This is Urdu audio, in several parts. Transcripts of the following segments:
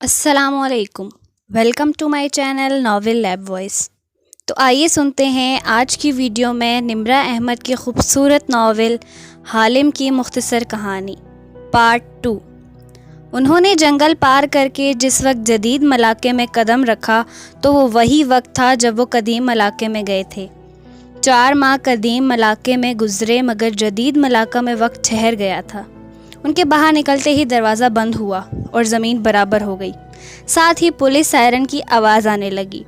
السلام علیکم، welcome to my channel novel lab voice. تو آئیے سنتے ہیں آج کی ویڈیو میں نمرہ احمد کی خوبصورت ناول حالم کی مختصر کہانی پارٹ 2۔ انہوں نے جنگل پار کر کے جس وقت جدید ملاقے میں قدم رکھا تو وہ وہی وقت تھا جب وہ قدیم ملاقے میں گئے تھے۔ 4 ماہ قدیم ملاقے میں گزرے مگر جدید ملاقہ میں وقت ٹھہر گیا تھا۔ ان کے باہر نکلتے ہی دروازہ بند ہوا اور زمین برابر ہو گئی، ساتھ ہی پولیس سائرن کی آواز آنے لگی،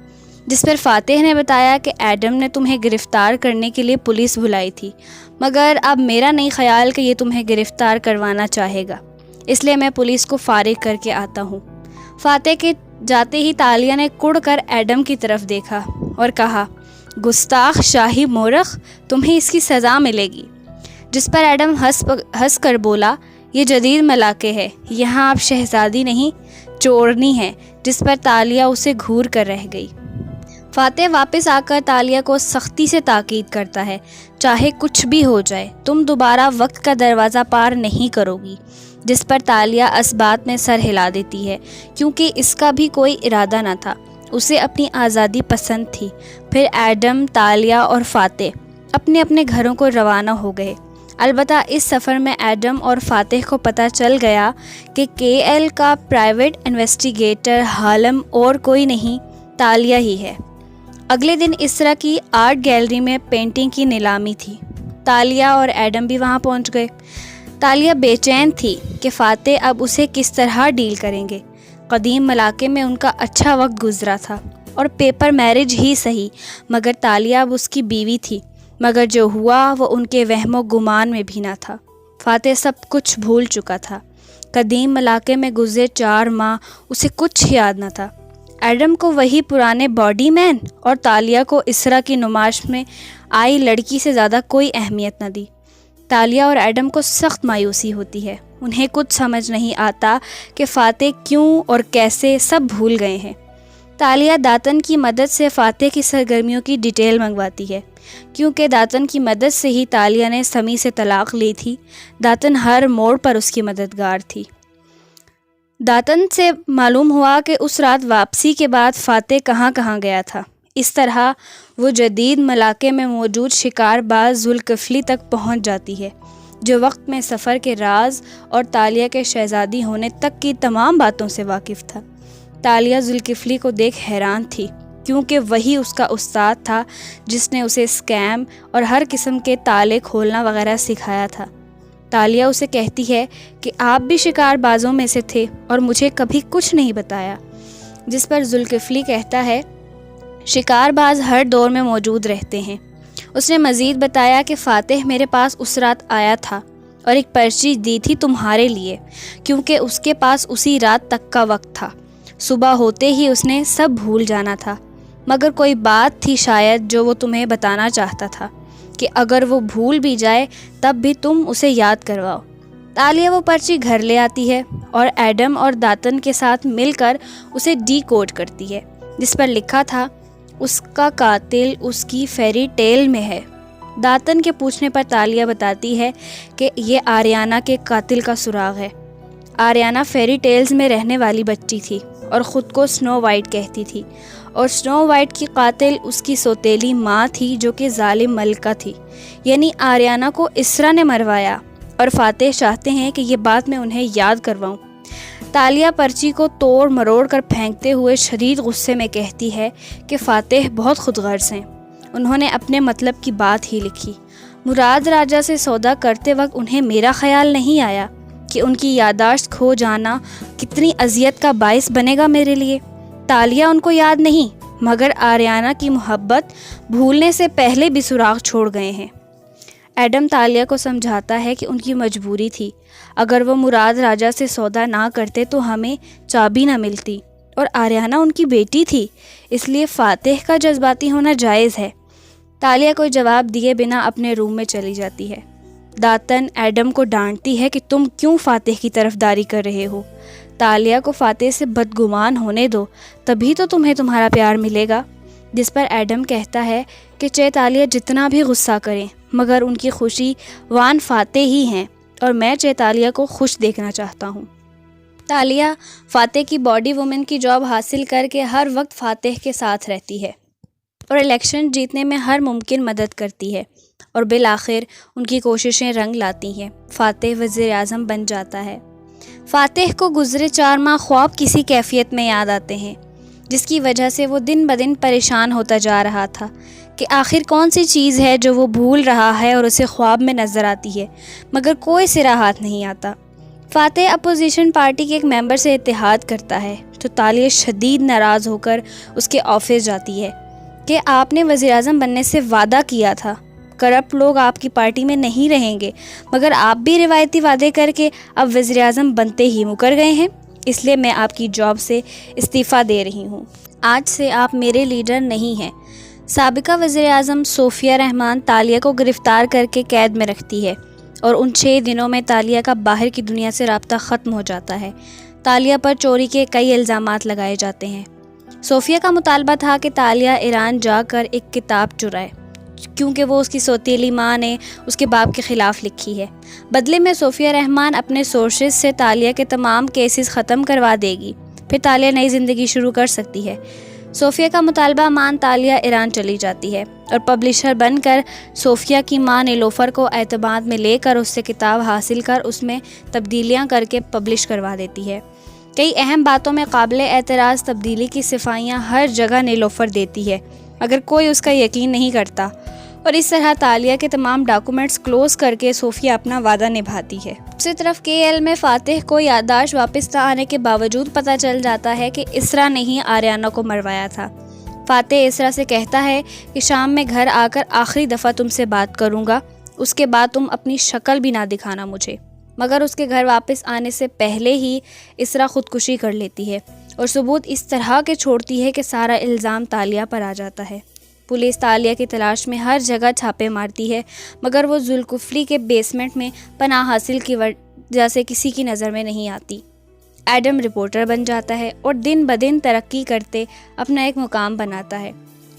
جس پر فاتح نے بتایا کہ ایڈم نے تمہیں گرفتار کرنے کے لیے پولیس بلائی تھی، مگر اب میرا نہیں خیال کہ یہ تمہیں گرفتار کروانا چاہے گا، اس لیے میں پولیس کو فارغ کر کے آتا ہوں۔ فاتح کے جاتے ہی تالیہ نے کڑ کر ایڈم کی طرف دیکھا اور کہا، گستاخ شاہی مورخ، تمہیں اس کی سزا ملے گی۔ جس پر ایڈم ہنس کر بولا، یہ جدید ملاقے ہے، یہاں آپ شہزادی نہیں چورنی ہے، جس پر تالیہ اسے گھور کر رہ گئی۔ فاتح واپس آ کر تالیہ کو سختی سے تاکید کرتا ہے، چاہے کچھ بھی ہو جائے تم دوبارہ وقت کا دروازہ پار نہیں کرو گی، جس پر تالیہ اس بات میں سر ہلا دیتی ہے کیونکہ اس کا بھی کوئی ارادہ نہ تھا، اسے اپنی آزادی پسند تھی۔ پھر ایڈم، تالیہ اور فاتح اپنے اپنے گھروں کو روانہ ہو گئے۔ البتہ اس سفر میں ایڈم اور فاتح کو پتہ چل گیا کہ KL کا پرائیویٹ انویسٹیگیٹر حالم اور کوئی نہیں، تالیہ ہی ہے۔ اگلے دن اسرا کی آرٹ گیلری میں پینٹنگ کی نیلامی تھی۔ تالیہ اور ایڈم بھی وہاں پہنچ گئے۔ تالیہ بے چین تھی کہ فاتح اب اسے کس طرح ڈیل کریں گے۔ قدیم ملاقے میں ان کا اچھا وقت گزرا تھا اور پیپر میرج ہی صحیح، مگر تالیہ اب اس کی بیوی تھی، مگر جو ہوا وہ ان کے وہم و گمان میں بھی نہ تھا۔ فاتح سب کچھ بھول چکا تھا۔ قدیم ملاقے میں گزرے 4 ماہ اسے کچھ یاد نہ تھا۔ ایڈم کو وہی پرانے باڈی مین اور تالیہ کو اسرا کی نمائش میں آئی لڑکی سے زیادہ کوئی اہمیت نہ دی۔ تالیہ اور ایڈم کو سخت مایوسی ہوتی ہے، انہیں کچھ سمجھ نہیں آتا کہ فاتح کیوں اور کیسے سب بھول گئے ہیں۔ تالیہ داتن کی مدد سے فاتح کی سرگرمیوں کی ڈیٹیل منگواتی ہے، کیونکہ داتن کی مدد سے ہی تالیہ نے سمی سے طلاق لی تھی۔ داتن ہر موڑ پر اس کی مددگار تھی۔ داتن سے معلوم ہوا کہ اس رات واپسی کے بعد فاتح کہاں کہاں گیا تھا۔ اس طرح وہ جدید ملاقے میں موجود شکار باز ذوالکفلی تک پہنچ جاتی ہے، جو وقت میں سفر کے راز اور تالیہ کے شہزادی ہونے تک کی تمام باتوں سے واقف تھا۔ تالیہ ذوالکفلی کو دیکھ حیران تھی، کیونکہ وہی اس کا استاد تھا جس نے اسے اسکیم اور ہر قسم کے تالے کھولنا وغیرہ سکھایا تھا۔ تالیہ اسے کہتی ہے کہ آپ بھی شکار بازوں میں سے تھے اور مجھے کبھی کچھ نہیں بتایا، جس پر ذوالکفلی کہتا ہے، شکار باز ہر دور میں موجود رہتے ہیں۔ اس نے مزید بتایا کہ فاتح میرے پاس اس رات آیا تھا اور ایک پرچی دی تھی تمہارے لیے، کیونکہ اس کے پاس اسی رات تک کا وقت تھا۔ صبح ہوتے ہی اس نے سب بھول جانا تھا، مگر کوئی بات تھی شاید جو وہ تمہیں بتانا چاہتا تھا کہ اگر وہ بھول بھی جائے تب بھی تم اسے یاد کرواؤ۔ تالیہ وہ پرچی گھر لے آتی ہے اور ایڈم اور داتن کے ساتھ مل کر اسے ڈی کوڈ کرتی ہے، جس پر لکھا تھا، اس کا قاتل اس کی فیری ٹیل میں ہے۔ داتن کے پوچھنے پر تالیہ بتاتی ہے کہ یہ آریانہ کے قاتل کا سراغ ہے۔ آریانہ فیری ٹیلز میں رہنے والی بچی تھی اور خود کو سنو وائٹ کہتی تھی، اور سنو وائٹ کی قاتل اس کی سوتیلی ماں تھی جو کہ ظالم ملکہ تھی، یعنی آریانہ کو اسرا نے مروایا، اور فاتح چاہتے ہیں کہ یہ بات میں انہیں یاد کرواؤں۔ تالیہ پرچی کو توڑ مروڑ کر پھینکتے ہوئے شدید غصے میں کہتی ہے کہ فاتح بہت خود غرض ہیں، انہوں نے اپنے مطلب کی بات ہی لکھی۔ مراد راجہ سے سودا کرتے وقت انہیں میرا خیال نہیں آیا کہ ان کی یادداشت کھو جانا کتنی اذیت کا باعث بنے گا میرے لیے۔ تالیہ ان کو یاد نہیں، مگر آریانہ کی محبت بھولنے سے پہلے بھی سراغ چھوڑ گئے ہیں۔ ایڈم تالیہ کو سمجھاتا ہے کہ ان کی مجبوری تھی، اگر وہ مراد راجہ سے سودا نہ کرتے تو ہمیں چابی نہ ملتی، اور آریانہ ان کی بیٹی تھی، اس لیے فاتح کا جذباتی ہونا جائز ہے۔ تالیہ کوئی جواب دیے بنا اپنے روم میں چلی جاتی ہے۔ داتن ایڈم کو ڈانٹتی ہے کہ تم کیوں فاتح کی طرفداری کر رہے ہو؟ تالیہ کو فاتح سے بدگمان ہونے دو، تبھی تو تمہیں تمہارا پیار ملے گا۔ جس پر ایڈم کہتا ہے کہ چے تالیہ جتنا بھی غصہ کریں مگر ان کی خوشی وان فاتح ہی ہیں، اور میں چے تالیہ کو خوش دیکھنا چاہتا ہوں۔ تالیہ فاتح کی باڈی وومن کی جاب حاصل کر کے ہر وقت فاتح کے ساتھ رہتی ہے اور الیکشن جیتنے میں ہر ممکن مدد کرتی ہے، اور بالآخر ان کی کوششیں رنگ لاتی ہیں۔ فاتح وزیر اعظم بن جاتا ہے۔ فاتح کو گزرے 4 ماہ خواب کسی کیفیت میں یاد آتے ہیں، جس کی وجہ سے وہ دن بدن پریشان ہوتا جا رہا تھا کہ آخر کون سی چیز ہے جو وہ بھول رہا ہے اور اسے خواب میں نظر آتی ہے، مگر کوئی سرا ہاتھ نہیں آتا۔ فاتح اپوزیشن پارٹی کے ایک ممبر سے اتحاد کرتا ہے تو تالیہ شدید ناراض ہو کر اس کے آفس جاتی ہے کہ آپ نے وزیر اعظم بننے سے وعدہ کیا تھا، کرپٹ لوگ آپ کی پارٹی میں نہیں رہیں گے، مگر آپ بھی روایتی وعدے کر کے اب وزیر اعظم بنتے ہی مکر گئے ہیں، اس لیے میں آپ کی جاب سے استعفیٰ دے رہی ہوں۔ آج سے آپ میرے لیڈر نہیں ہیں۔ سابقہ وزیر اعظم صوفیہ رحمان تالیہ کو گرفتار کر کے قید میں رکھتی ہے اور ان 6 دنوں میں تالیہ کا باہر کی دنیا سے رابطہ ختم ہو جاتا ہے۔ تالیہ پر چوری کے کئی الزامات لگائے جاتے ہیں۔ صوفیہ کا مطالبہ تھا کہ تالیہ ایران جا کر ایک کتاب چرائے، کیونکہ وہ اس کی سوتیلی ماں نے اس کے باپ کے خلاف لکھی ہے۔ بدلے میں صوفیہ رحمان اپنے سورسز سے تالیہ کے تمام کیسز ختم کروا دے گی، پھر تالیہ نئی زندگی شروع کر سکتی ہے۔ صوفیہ کا مطالبہ مان تالیہ ایران چلی جاتی ہے اور پبلشر بن کر صوفیہ کی ماں نیلوفر کو اعتماد میں لے کر اس سے کتاب حاصل کر اس میں تبدیلیاں کر کے پبلش کروا دیتی ہے۔ کئی اہم باتوں میں قابل اعتراض تبدیلی کی صفائیاں ہر جگہ نیلوفر دیتی ہے، مگر کوئی اس کا یقین نہیں کرتا، اور اس طرح تالیہ کے تمام ڈاکومنٹس کلوز کر کے صوفیہ اپنا وعدہ نبھاتی ہے۔ دوسری طرف KL میں فاتح کو یادداشت واپس نہ آنے کے باوجود پتہ چل جاتا ہے کہ اسرا نے ہی آریانہ کو مروایا تھا۔ فاتح اسرا سے کہتا ہے کہ شام میں گھر آ کر آخری دفعہ تم سے بات کروں گا، اس کے بعد تم اپنی شکل بھی نہ دکھانا مجھے، مگر اس کے گھر واپس آنے سے پہلے ہی اسرا خودکشی کر لیتی ہے اور ثبوت اس طرح کے چھوڑتی ہے کہ سارا الزام تالیہ پر آ جاتا ہے۔ پولیس تالیہ کی تلاش میں ہر جگہ چھاپے مارتی ہے، مگر وہ ذوالکفلی کے بیسمنٹ میں پناہ حاصل کی وجہ سے کسی کی نظر میں نہیں آتی۔ ایڈم رپورٹر بن جاتا ہے اور دن بدن ترقی کرتے اپنا ایک مقام بناتا ہے۔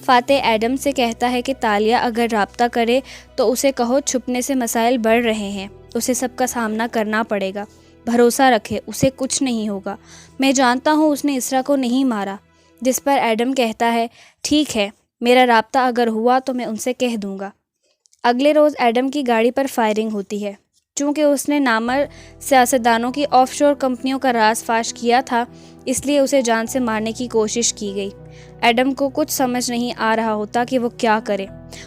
فاتح ایڈم سے کہتا ہے کہ تالیہ اگر رابطہ کرے تو اسے کہو چھپنے سے مسائل بڑھ رہے ہیں، اسے سب کا سامنا کرنا پڑے گا، بھروسہ رکھے، اسے کچھ نہیں ہوگا، میں جانتا ہوں اس نے اسرا کو نہیں مارا۔ جس پر ایڈم کہتا ہے ٹھیک ہے، میرا رابطہ اگر ہوا تو میں ان سے کہہ دوں گا۔ اگلے روز ایڈم کی گاڑی پر فائرنگ ہوتی ہے۔ چونکہ اس نے نامور سیاستدانوں کی آف شور کمپنیوں کا راز فاش کیا تھا، اس لیے اسے جان سے مارنے کی کوشش کی گئی۔ ایڈم کو کچھ سمجھ نہیں آ رہا ہوتا کہ وہ کیا کرے۔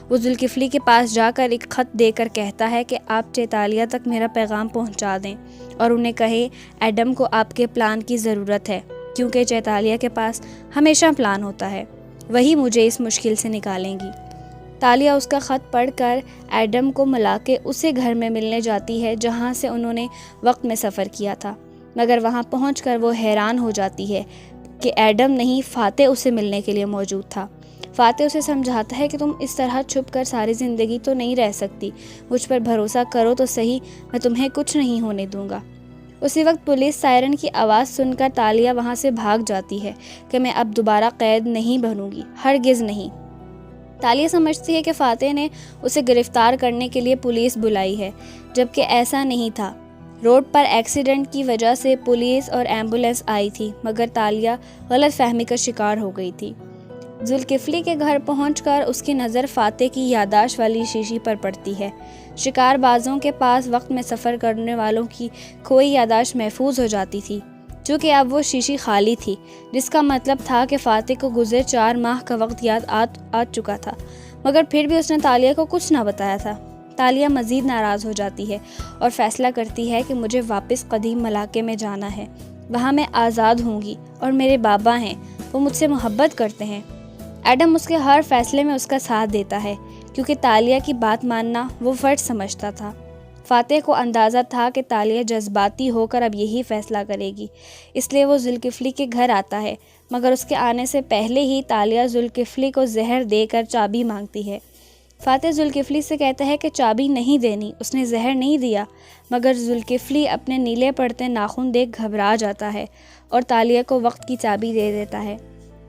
وہ ذوالکفلی کے پاس جا کر ایک خط دے کر کہتا ہے کہ آپ چیتالیہ تک میرا پیغام پہنچا دیں اور انہیں کہے ایڈم کو آپ کے پلان کی ضرورت ہے، کیونکہ چیتالیہ کے پاس ہمیشہ پلان ہوتا ہے، وہی مجھے اس مشکل سے نکالیں گی۔ تالیہ اس کا خط پڑھ کر ایڈم کو ملا کے اسے گھر میں ملنے جاتی ہے جہاں سے انہوں نے وقت میں سفر کیا تھا، مگر وہاں پہنچ کر وہ حیران ہو جاتی ہے کہ ایڈم نہیں، فاتح اسے ملنے کے لیے موجود تھا۔ فاتح اسے سمجھاتا ہے کہ تم اس طرح چھپ کر ساری زندگی تو نہیں رہ سکتی، مجھ پر بھروسہ کرو تو صحیح، میں تمہیں کچھ نہیں ہونے دوں گا۔ اسی وقت پولیس سائرن کی آواز سن کر تالیہ وہاں سے بھاگ جاتی ہے کہ میں اب دوبارہ قید نہیں بنوں گی، ہرگز نہیں۔ تالیہ سمجھتی ہے کہ فاتح نے اسے گرفتار کرنے کے لیے پولیس بلائی ہے، جبکہ ایسا نہیں تھا۔ روڈ پر ایکسیڈنٹ کی وجہ سے پولیس اور ایمبولینس آئی تھی، مگر تالیہ غلط فہمی کا شکار ہو گئی تھی۔ ذوالکفلی کے گھر پہنچ کر اس کی نظر فاتح کی یادداشت والی شیشی پر پڑتی ہے۔ شکار بازوں کے پاس وقت میں سفر کرنے والوں کی کوئی یادداشت محفوظ ہو جاتی تھی، چونکہ اب وہ شیشی خالی تھی، جس کا مطلب تھا کہ فاتح کو گزرے 4 ماہ کا وقت یاد آ چکا تھا، مگر پھر بھی اس نے تالیہ کو کچھ نہ بتایا تھا۔ تالیہ مزید ناراض ہو جاتی ہے اور فیصلہ کرتی ہے کہ مجھے واپس قدیم ملاقے میں جانا ہے، وہاں میں آزاد ہوں گی اور میرے بابا ہیں، وہ مجھ سے محبت کرتے ہیں۔ ایڈم اس کے ہر فیصلے میں اس کا ساتھ دیتا ہے، کیونکہ تالیہ کی بات ماننا وہ فرض سمجھتا تھا۔ فاتح کو اندازہ تھا کہ تالیہ جذباتی ہو کر اب یہی فیصلہ کرے گی، اس لیے وہ ذوالکفلی کے گھر آتا ہے، مگر اس کے آنے سے پہلے ہی تالیہ ذوالکفلی کو زہر دے کر چابی مانگتی ہے۔ فاتح ذوالکفلی سے کہتا ہے کہ چابی نہیں دینی، اس نے زہر نہیں دیا، مگر ذوالکفلی اپنے نیلے پڑتے ناخن دیکھ گھبرا جاتا ہے اور تالیہ کو وقت کی چابی دے دیتا ہے۔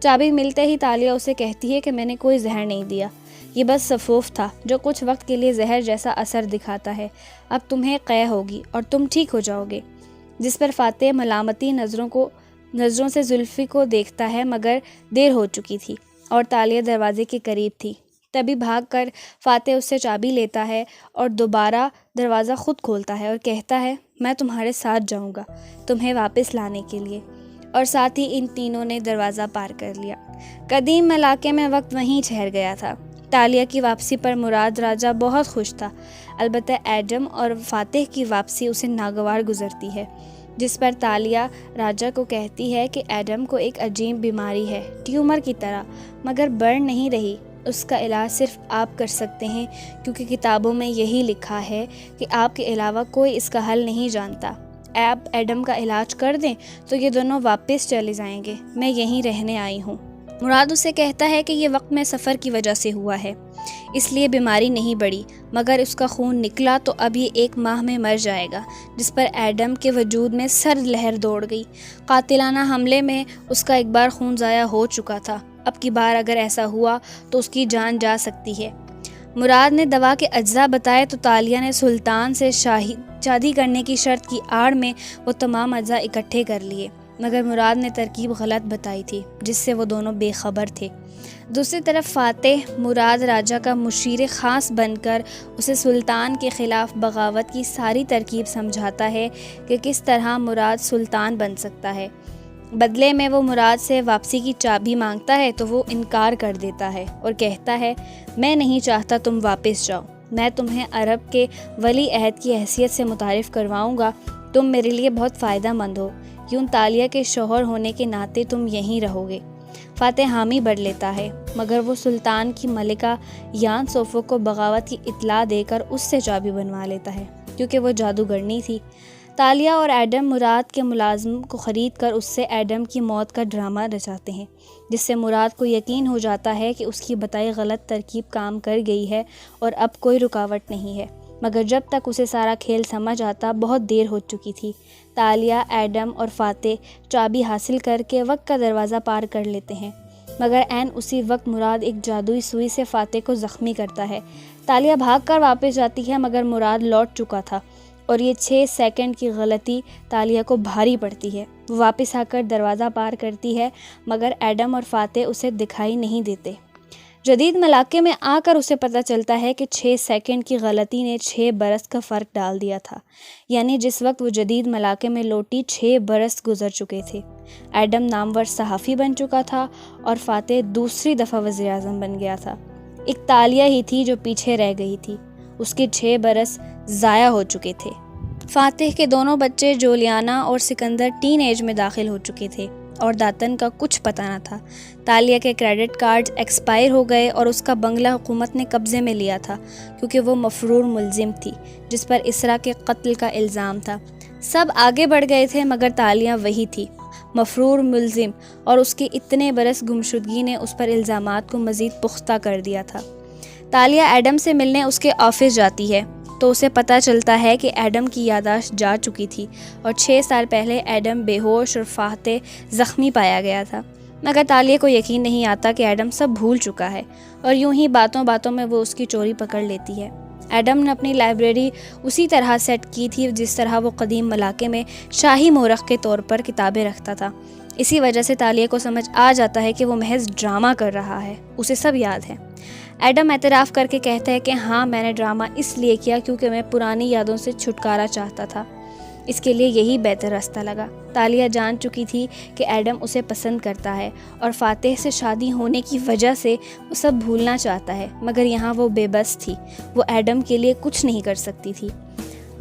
چابی ملتے ہی تالیہ اسے کہتی ہے کہ میں نے کوئی زہر نہیں دیا، یہ بس سفوف تھا جو کچھ وقت کے لیے زہر جیسا اثر دکھاتا ہے، اب تمہیں قے ہوگی اور تم ٹھیک ہو جاؤ گے۔ جس پر فاتح ملامتی نظروں سے زلفی کو دیکھتا ہے، مگر دیر ہو چکی تھی اور تالیہ دروازے کے قریب تھی۔ تبھی بھاگ کر فاتح اس سے چابی لیتا ہے اور دوبارہ دروازہ خود کھولتا ہے اور کہتا ہے، میں تمہارے ساتھ جاؤں گا تمہیں واپس لانے کے لیے، اور ساتھ ہی ان تینوں نے دروازہ پار کر لیا۔ قدیم علاقے میں وقت وہیں ٹھہر گیا تھا۔ تالیہ کی واپسی پر مراد راجہ بہت خوش تھا، البتہ ایڈم اور فاتح کی واپسی اسے ناگوار گزرتی ہے، جس پر تالیہ راجہ کو کہتی ہے کہ ایڈم کو ایک عجیب بیماری ہے، ٹیومر کی طرح، مگر بڑھ نہیں رہی۔ اس کا علاج صرف آپ کر سکتے ہیں، کیونکہ کتابوں میں یہی لکھا ہے کہ آپ کے علاوہ کوئی اس کا حل نہیں جانتا۔ آپ ایڈم کا علاج کر دیں تو یہ دونوں واپس چلے جائیں گے، میں یہیں رہنے آئی ہوں۔ مراد اسے کہتا ہے کہ یہ وقت میں سفر کی وجہ سے ہوا ہے، اس لیے بیماری نہیں بڑھی، مگر اس کا خون نکلا تو اب یہ 1 ماہ میں مر جائے گا، جس پر ایڈم کے وجود میں سرد لہر دوڑ گئی۔ قاتلانہ حملے میں اس کا ایک بار خون ضائع ہو چکا تھا، اب کی بار اگر ایسا ہوا تو اس کی جان جا سکتی ہے۔ مراد نے دوا کے اجزاء بتائے تو تالیہ نے سلطان سے شادی کرنے کی شرط کی آڑ میں وہ تمام اجزاء اکٹھے کر لیے، مگر مراد نے ترکیب غلط بتائی تھی، جس سے وہ دونوں بے خبر تھے۔ دوسری طرف فاتح مراد راجہ کا مشیر خاص بن کر اسے سلطان کے خلاف بغاوت کی ساری ترکیب سمجھاتا ہے کہ کس طرح مراد سلطان بن سکتا ہے۔ بدلے میں وہ مراد سے واپسی کی چابی مانگتا ہے تو وہ انکار کر دیتا ہے اور کہتا ہے، میں نہیں چاہتا تم واپس جاؤ، میں تمہیں عرب کے ولی عہد کی حیثیت سے متعارف کرواؤں گا، تم میرے لیے بہت فائدہ مند ہو، یوں تالیہ کے شوہر ہونے کے ناطے تم یہیں رہو گے۔ فاتح حامی بڑھ لیتا ہے، مگر وہ سلطان کی ملکہ یان سوفو کو بغاوت کی اطلاع دے کر اس سے چابی بنوا لیتا ہے، کیونکہ وہ جادوگرنی تھی۔ تالیہ اور ایڈم مراد کے ملازم کو خرید کر اس سے ایڈم کی موت کا ڈرامہ رچاتے ہیں، جس سے مراد کو یقین ہو جاتا ہے کہ اس کی بتائی غلط ترکیب کام کر گئی ہے اور اب کوئی رکاوٹ نہیں ہے، مگر جب تک اسے سارا کھیل سمجھ آتا بہت دیر ہو چکی تھی۔ تالیہ، ایڈم اور فاتح چابی حاصل کر کے وقت کا دروازہ پار کر لیتے ہیں، مگر عین اسی وقت مراد ایک جادوئی سوئی سے فاتح کو زخمی کرتا ہے۔ تالیہ بھاگ کر واپس جاتی ہے، مگر مراد لوٹ چکا تھا اور یہ 6 سیکنڈ کی غلطی تالیہ کو بھاری پڑتی ہے۔ وہ واپس آ کر دروازہ پار کرتی ہے، مگر ایڈم اور فاتح اسے دکھائی نہیں دیتے۔ جدید ملاقے میں آ کر اسے پتہ چلتا ہے کہ 6 سیکنڈ کی غلطی نے 6 برس کا فرق ڈال دیا تھا، یعنی جس وقت وہ جدید ملاقے میں لوٹی 6 برس گزر چکے تھے۔ ایڈم نامور صحافی بن چکا تھا اور فاتح دوسری دفعہ وزیر اعظم بن گیا تھا۔ ایک تالیہ ہی تھی جو پیچھے رہ گئی تھی، اس کے 6 برس ضائع ہو چکے تھے۔ فاتح کے دونوں بچے جولیانا اور سکندر ٹین ایج میں داخل ہو چکے تھے اور داتن کا کچھ پتہ نہ تھا۔ تالیہ کے کریڈٹ کارڈز ایکسپائر ہو گئے اور اس کا بنگلہ حکومت نے قبضے میں لیا تھا، کیونکہ وہ مفرور ملزم تھی جس پر اسرا کے قتل کا الزام تھا۔ سب آگے بڑھ گئے تھے، مگر تالیہ وہی تھی، مفرور ملزم، اور اس کی اتنے برس گمشدگی نے اس پر الزامات کو مزید پختہ کر دیا تھا۔ تالیہ ایڈم سے ملنے اس کے آفس جاتی ہے تو اسے پتہ چلتا ہے کہ ایڈم کی یادداشت جا چکی تھی اور 6 سال پہلے ایڈم بے ہوش اور فاتح زخمی پایا گیا تھا، مگر تالیہ کو یقین نہیں آتا کہ ایڈم سب بھول چکا ہے، اور یوں ہی باتوں باتوں میں وہ اس کی چوری پکڑ لیتی ہے۔ ایڈم نے اپنی لائبریری اسی طرح سیٹ کی تھی جس طرح وہ قدیم ملاقے میں شاہی مورخ کے طور پر کتابیں رکھتا تھا۔ اسی وجہ سے تالیہ کو سمجھ آ جاتا ہے کہ وہ محض ڈرامہ کر رہا ہے، اسے سب یاد ہے۔ ایڈم اعتراف کر کے کہتا ہے کہ ہاں، میں نے ڈرامہ اس لیے کیا کیونکہ میں پرانی یادوں سے چھٹکارا چاہتا تھا، اس کے لیے یہی بہتر راستہ لگا۔ تالیہ جان چکی تھی کہ ایڈم اسے پسند کرتا ہے اور فاتح سے شادی ہونے کی وجہ سے وہ سب بھولنا چاہتا ہے، مگر یہاں وہ بے بس تھی، وہ ایڈم کے لیے کچھ نہیں کر سکتی تھی۔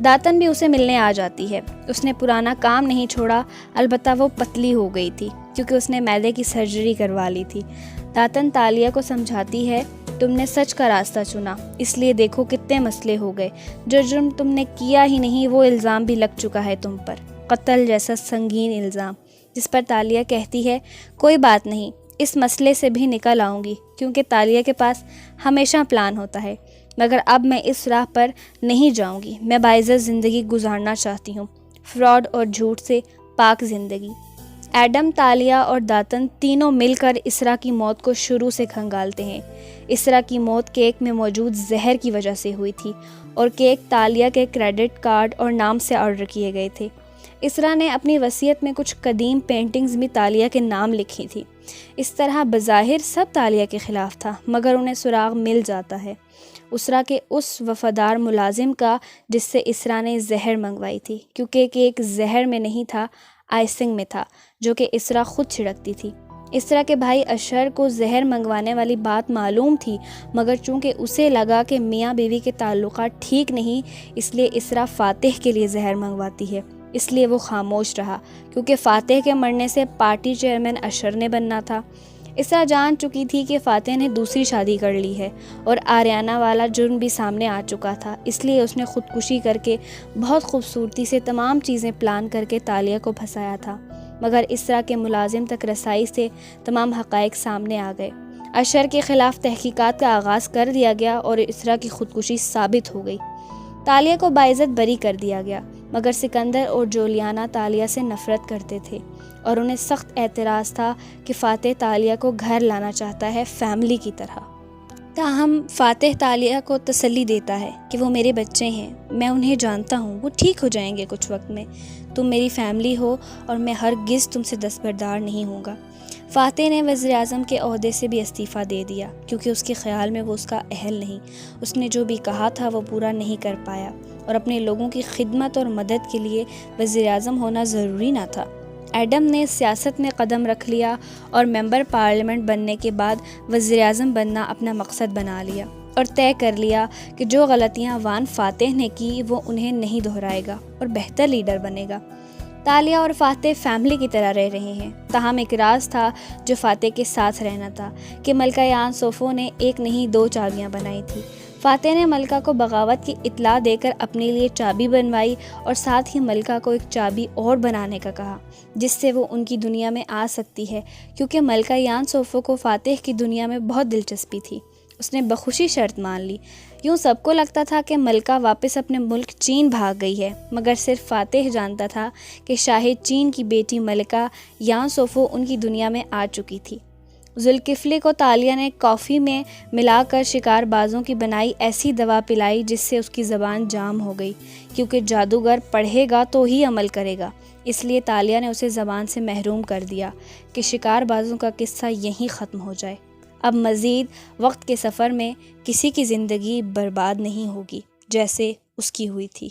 داتن بھی اسے ملنے آ جاتی ہے، اس نے پرانا کام نہیں چھوڑا، البتہ وہ پتلی ہو گئی تھی کیونکہ اس نے معدے کی سرجری کروا لی تھی۔ داتن تالیہ کو سمجھاتی ہے، تم نے سچ کا راستہ چنا، اس لیے دیکھو کتنے مسئلے ہو گئے، جو جرم تم نے کیا ہی نہیں وہ الزام بھی لگ چکا ہے تم پر، قتل جیسا سنگین الزام۔ جس پر تالیہ کہتی ہے، کوئی بات نہیں، اس مسئلے سے بھی نکل آؤں گی، کیونکہ تالیہ کے پاس ہمیشہ پلان ہوتا ہے، مگر اب میں اس راہ پر نہیں جاؤں گی، میں باعزت زندگی گزارنا چاہتی ہوں، فراڈ اور جھوٹ سے پاک زندگی۔ ایڈم، تالیہ اور داتن تینوں مل کر اسرا کی موت کو شروع سے کھنگالتے ہیں۔ اسرا کی موت کیک میں موجود زہر کی وجہ سے ہوئی تھی اور کیک تالیہ کے کریڈٹ کارڈ اور نام سے آرڈر کیے گئے تھے۔ اسرا نے اپنی وصیت میں کچھ قدیم پینٹنگز بھی تالیہ کے نام لکھی تھی۔ اس طرح بظاہر سب تالیہ کے خلاف تھا، مگر انہیں سراغ مل جاتا ہے اسرا کے اس وفادار ملازم کا جس سے اسرا نے زہر منگوائی تھی، کیونکہ کیک زہر میں نہیں تھا، آئسنگ میں تھا، جو کہ اسرا خود چھڑکتی تھی۔ اسرا کے بھائی اشر کو زہر منگوانے والی بات معلوم تھی، مگر چونکہ اسے لگا کہ میاں بیوی کے تعلقات ٹھیک نہیں، اس لیے اسرا فاتح کے لیے زہر منگواتی ہے۔ اس لیے وہ خاموش رہا، کیونکہ فاتح کے مرنے سے پارٹی چیئرمین اشر نے بننا تھا۔ اسرا جان چکی تھی کہ فاتح نے دوسری شادی کر لی ہے اور آریانہ والا جرم بھی سامنے آ چکا تھا، اس لیے اس نے خودکشی کر کے بہت خوبصورتی سے تمام چیزیں پلان کر کے تالیہ کو پھنسایا تھا، مگر اسرا کے ملازم تک رسائی سے تمام حقائق سامنے آ گئے۔ اشر کے خلاف تحقیقات کا آغاز کر دیا گیا اور اسرا کی خودکشی ثابت ہو گئی۔ تالیہ کو باعزت بری کر دیا گیا، مگر سکندر اور جولیانہ تالیہ سے نفرت کرتے تھے اور انہیں سخت اعتراض تھا کہ فاتح تالیہ کو گھر لانا چاہتا ہے، فیملی کی طرح۔ تاہم فاتح تالیہ کو تسلی دیتا ہے کہ وہ میرے بچے ہیں، میں انہیں جانتا ہوں، وہ ٹھیک ہو جائیں گے کچھ وقت میں، تم میری فیملی ہو اور میں ہرگز تم سے دستبردار نہیں ہوں گا۔ فاتح نے وزیر اعظم کے عہدے سے بھی استعفیٰ دے دیا، کیونکہ اس کے خیال میں وہ اس کا اہل نہیں، اس نے جو بھی کہا تھا وہ پورا نہیں کر پایا، اور اپنے لوگوں کی خدمت اور مدد کے لیے وزیر اعظم ہونا ضروری نہ تھا۔ ایڈم نے سیاست میں قدم رکھ لیا اور ممبر پارلیمنٹ بننے کے بعد وزیر اعظم بننا اپنا مقصد بنا لیا اور طے کر لیا کہ جو غلطیاں وان فاتح نے کی وہ انہیں نہیں دہرائے گا اور بہتر لیڈر بنے گا۔ تالیہ اور فاتح فیملی کی طرح رہ رہے ہیں، تاہم ایک راز تھا جو فاتح کے ساتھ رہنا تھا کہ ملکہ یان سوفو نے ایک نہیں دو چابیاں بنائی تھی۔ فاتح نے ملکہ کو بغاوت کی اطلاع دے کر اپنے لیے چابی بنوائی اور ساتھ ہی ملکہ کو ایک چابی اور بنانے کا کہا جس سے وہ ان کی دنیا میں آ سکتی ہے، کیونکہ ملکہ یان سوفو کو فاتح کی دنیا میں بہت دلچسپی تھی۔ اس نے بخوشی شرط مان لی۔ یوں سب کو لگتا تھا کہ ملکہ واپس اپنے ملک چین بھاگ گئی ہے، مگر صرف فاتح جانتا تھا کہ شاہ چین کی بیٹی ملکہ یان سوفو ان کی دنیا میں آ چکی تھی۔ ذوالکفلی کو تالیہ نے کافی میں ملا کر شکار بازوں کی بنائی ایسی دوا پلائی جس سے اس کی زبان جام ہو گئی، کیونکہ جادوگر پڑھے گا تو ہی عمل کرے گا، اس لیے تالیہ نے اسے زبان سے محروم کر دیا کہ شکار بازوں کا قصہ یہیں ختم ہو جائے۔ اب مزید وقت کے سفر میں کسی کی زندگی برباد نہیں ہوگی جیسے اس کی ہوئی تھی۔